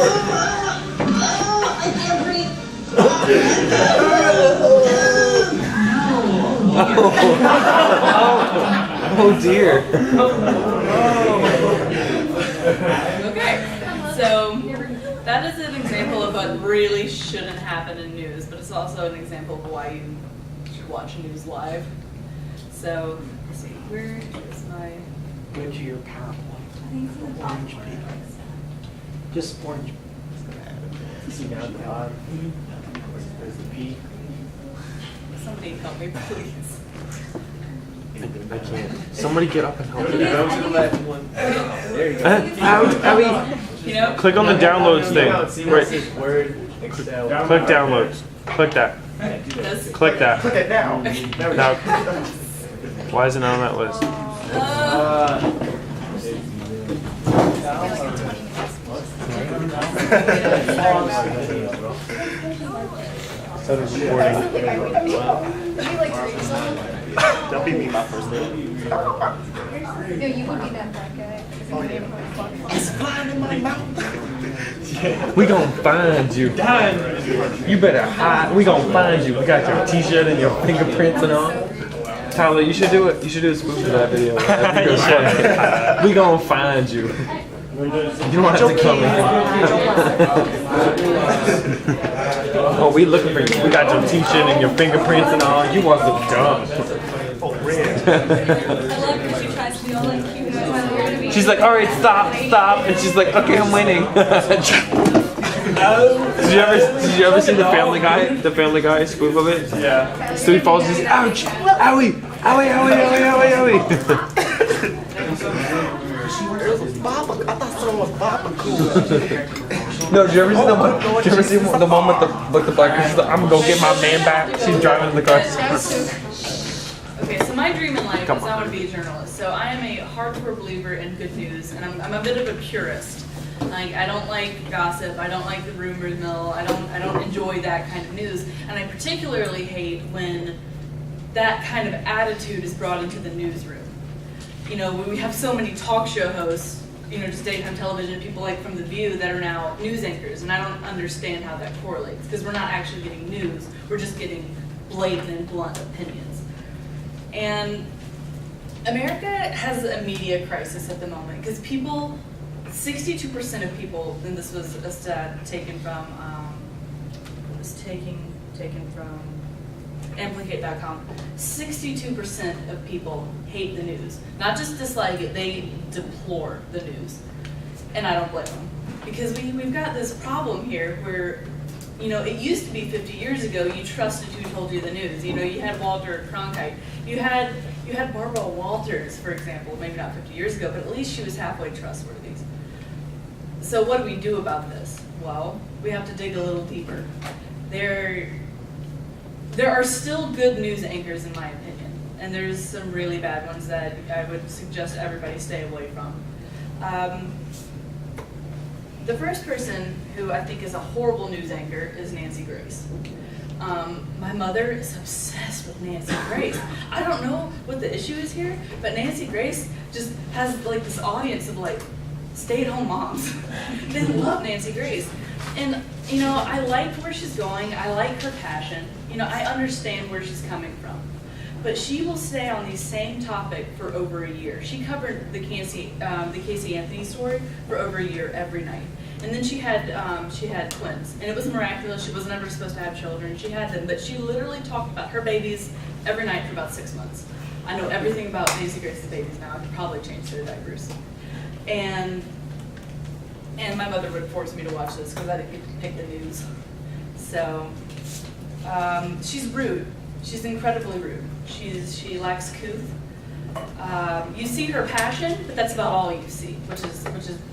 I can't breathe. Oh dear. Okay, so that is an example of what really shouldn't happen in news, but it's also an example of why you should watch news live. So, let's see, where is my... Go to your PowerPoint. Orange paper. Just orange. See down at the bottom. There's the P. Somebody help me, please. I can't. Somebody get up and help me. There you go. Owie. You know? Click on the downloads thing. See where it Right. says Word, Excel. Click downloads. Click that. This. Click that. Click it now. There we Now. go. Why is it not on that list? So the recording. Don't be me my first name. No, you would be that bad guy. It's flying in my mouth. We gonna find you. You better hide. We gonna find you. We got your t-shirt and your fingerprints and all. Tyler, you should do it. You should do a spoof of that video. That'd be good shit. We gonna find you. You don't have to come in. Oh, we looking for you. We got your t-shirt and your fingerprints and all. You want some dumb. Oh, red. I love when she tries to be all like cute and She's like, all right, stop. And she's like, okay, I'm winning. Did you ever see the Family Guy? The Family Guy spoof of it? Yeah. So he falls and he's, ouch, owie, owie. It was Baba. I thought someone was Baba cool. No, did you ever see the one with the black girl? She's like, I'm gonna go get my man back. She's driving in the car. Okay, so my dream in life is I want to be a journalist. So I am a hardcore believer in good news, and I'm a bit of a purist. Like, I don't like gossip. I don't like the rumor mill. I don't enjoy that kind of news, and I particularly hate when that kind of attitude is brought into the newsroom. You know, when we have so many talk show hosts, you know, just daytime television, people like from The View that are now news anchors, and I don't understand how that correlates, because we're not actually getting news, we're just getting blatant and blunt opinions. And America has a media crisis at the moment, because 62% of people, and this was a stat taken from, Implicate.com, 62% of people hate the news. Not just dislike it, they deplore the news. And I don't blame them. Because we've got this problem here where, you know, it used to be 50 years ago, you trusted who told you the news. You know, you had Walter Cronkite. You had Barbara Walters, for example, maybe not 50 years ago, but at least she was halfway trustworthy. So what do we do about this? Well, we have to dig a little deeper. There are still good news anchors, in my opinion, and there's some really bad ones that I would suggest everybody stay away from. The first person who I think is a horrible news anchor is Nancy Grace. My mother is obsessed with Nancy Grace. I don't know what the issue is here, but Nancy Grace just has like this audience of like stay-at-home moms. They love Nancy Grace. And, you know, I like where she's going. I like her passion. You know, I understand where she's coming from. But she will stay on the same topic for over a year. She covered the Casey Anthony story for over a year every night. And then she had twins. And it was miraculous. She wasn't ever supposed to have children. She had them. But she literally talked about her babies every night for about 6 months. I know everything about Nancy Grace's babies now. I could probably change their diapers. And my mother would force me to watch this because I didn't get to pick the news. So she's rude. She's incredibly rude. She lacks couth. You see her passion, but that's about all you see, which is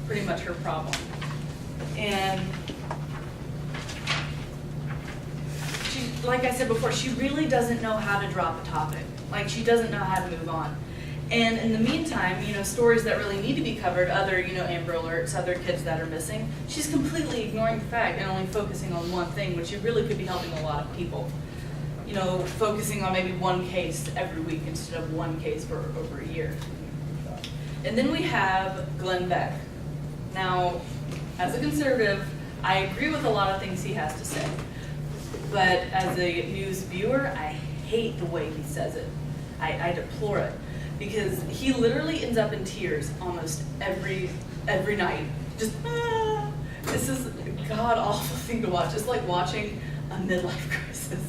pretty much her problem. And she, like I said before, she really doesn't know how to drop a topic. Like, she doesn't know how to move on. And in the meantime, you know, stories that really need to be covered, other, you know, Amber Alerts, other kids that are missing, she's completely ignoring the fact and only focusing on one thing, which she really could be helping a lot of people. You know, focusing on maybe one case every week instead of one case for over a year. And then we have Glenn Beck. Now, as a conservative, I agree with a lot of things he has to say. But as a news viewer, I hate the way he says it. I deplore it. Because he literally ends up in tears almost every night. Just, this is a god-awful thing to watch. It's like watching a midlife crisis.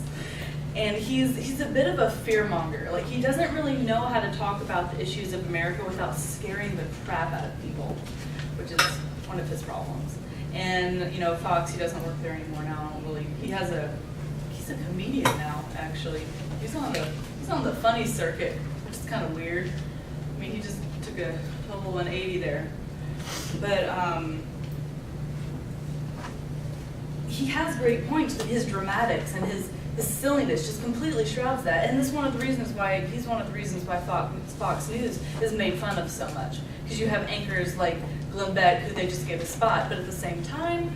And he's a bit of a fearmonger. Like, he doesn't really know how to talk about the issues of America without scaring the crap out of people, which is one of his problems. And, you know, Fox, he doesn't work there anymore now. He's a comedian now, actually. He's on the funny circuit, which is kind of weird. I mean, he just took a total 180 there. But he has great points, but his dramatics and his silliness just completely shrouds that. And this is one of the reasons why Fox News is made fun of so much. Because you have anchors like Glenn Beck, who they just gave a spot, but at the same time,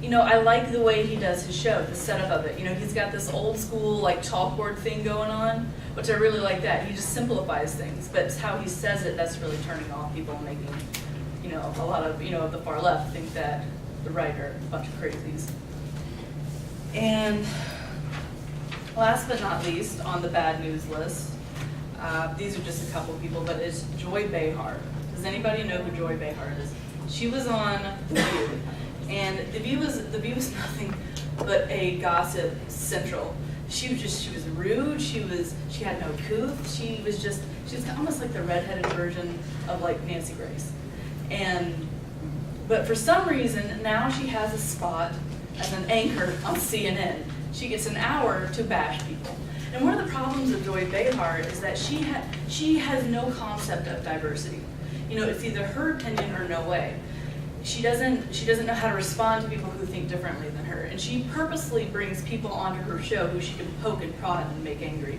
you know, I like the way he does his show, the setup of it. You know, he's got this old school like chalkboard thing going on, which I really like that. He just simplifies things, but it's how he says it that's really turning off people and making, you know, a lot of, you know, of the far left think that the right are a bunch of crazies. And last but not least on the bad news list, these are just a couple people, but it's Joy Behar. Does anybody know who Joy Behar is? She was on The View. And The View was nothing but a gossip central. She was rude. She had no couth. She was almost like the redheaded version of like Nancy Grace. But for some reason now she has a spot as an anchor on CNN. She gets an hour to bash people. And one of the problems of Joy Behar is that she has no concept of diversity. You know, it's either her opinion or no way. She doesn't know how to respond to people who think differently than her, and she purposely brings people onto her show who she can poke and prod and make angry.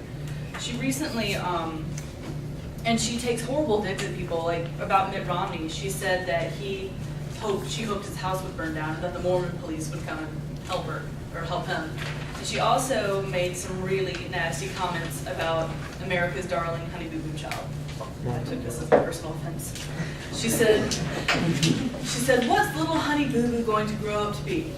She recently, and she takes horrible digs at people, like about Mitt Romney. She said that she hoped his house would burn down, and that the Mormon police would come and help her or help him. And she also made some really nasty comments about America's darling Honey Boo Boo child. I took this as a personal offense. She said, what's little Honey Boo Boo going to grow up to be?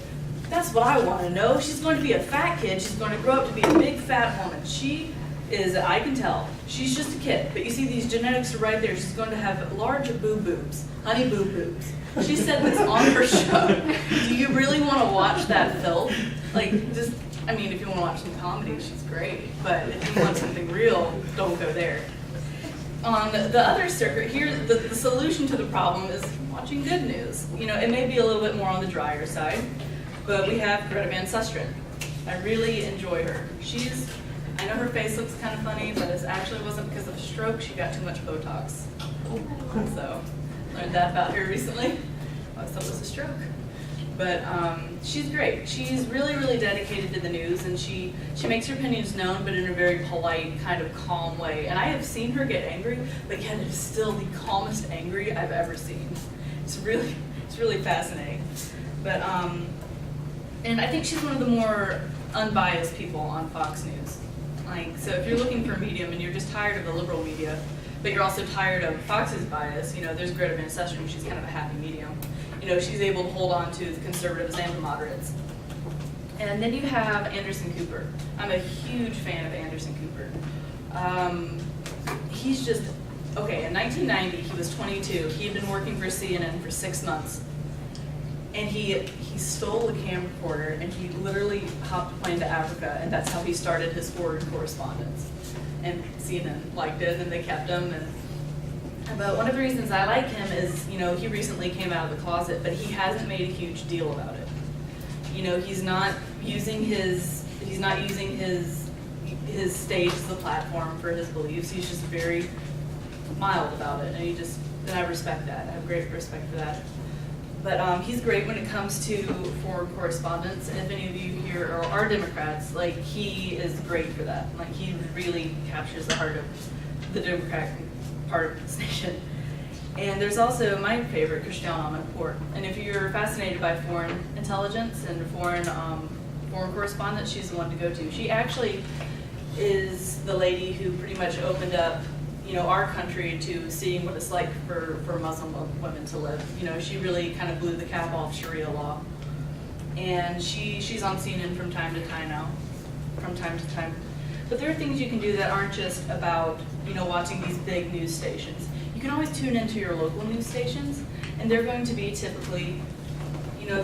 That's what I want to know. She's going to be a fat kid. She's going to grow up to be a big fat woman. She is, I can tell, she's just a kid. But you see these genetics are right there. She's going to have large boo boobs, honey boo boobs. She said this on her show. Do you really want to watch that filth? Like, just, I mean, if you want to watch some comedy, she's great. But if you want something real, don't go there. On the other circuit here, the solution to the problem is watching good news. You know, it may be a little bit more on the drier side, but we have Greta Van Susteren. I really enjoy her. I know her face looks kind of funny, but it actually wasn't because of a stroke. She got too much Botox. So, learned that about her recently. I thought it was a stroke. But she's great. She's really, really dedicated to the news, and she makes her opinions known, but in a very polite, kind of calm way. And I have seen her get angry, but yet it is still the calmest angry I've ever seen. It's really fascinating. But and I think she's one of the more unbiased people on Fox News. Like, so if you're looking for a medium and you're just tired of the liberal media, but you're also tired of Fox's bias, you know, there's Greta Van Susteren. She's kind of a happy medium. You know, she's able to hold on to the conservatives and the moderates. And then you have Anderson Cooper. I'm a huge fan of Anderson Cooper. He's just, okay, in 1990, he was 22. He had been working for CNN for 6 months. And he stole a camcorder and he literally hopped a plane to Africa, and that's how he started his foreign correspondence. And CNN liked it and they kept him. But one of the reasons I like him is, you know, he recently came out of the closet, but he hasn't made a huge deal about it. You know, he's not using his stage as a platform for his beliefs. He's just very mild about it, and I respect that. I have great respect for that. But he's great when it comes to foreign correspondence, and if any of you here are Democrats, like, he is great for that. Like, he really captures the heart of the Democratic part of this nation. And there's also my favorite, Christiane Amanpour. And if you're fascinated by foreign intelligence and foreign correspondence, she's the one to go to. She actually is the lady who pretty much opened up you know, our country to seeing what it's like for Muslim women to live. You know, she really kind of blew the cap off Sharia law. And she's on CNN from time to time now, from time to time. But there are things you can do that aren't just about, you know, watching these big news stations. You can always tune into your local news stations, and they're going to be typically, you know,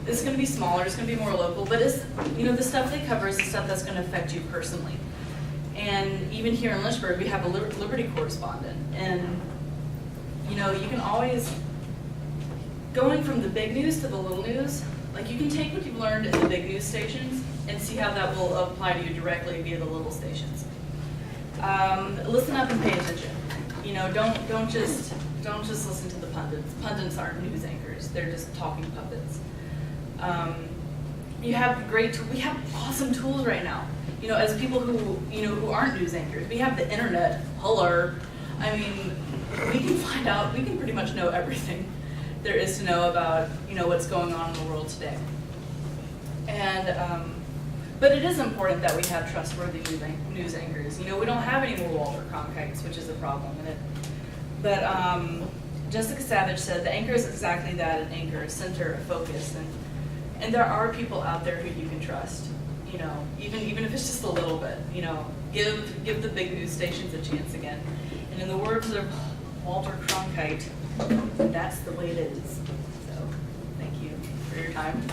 it's gonna be smaller, it's gonna be more local, but it's, you know, the stuff they cover is the stuff that's gonna affect you personally. And even here in Lynchburg, we have a Liberty correspondent, and, you know, you can always, going from the big news to the little news, like you can take what you've learned in the big news stations and see how that will apply to you directly via the little stations. Listen up and pay attention. You know, don't just listen to the pundits. Pundits aren't news anchors; they're just talking puppets. We have awesome tools right now. You know, as people who aren't news anchors, we have the internet. Hello, I mean, we can pretty much know everything there is to know about, you know, what's going on in the world today. And but it is important that we have trustworthy news anchors. You know, we don't have any more Walter Cronkites, which is a problem in it. But Jessica Savage said the anchor is exactly that, an anchor, a center, a focus, and there are people out there who you can trust. You know, even if it's just a little bit. You know, give the big news stations a chance again. And in the words of Walter Cronkite, that's the way it is. So, thank you for your time.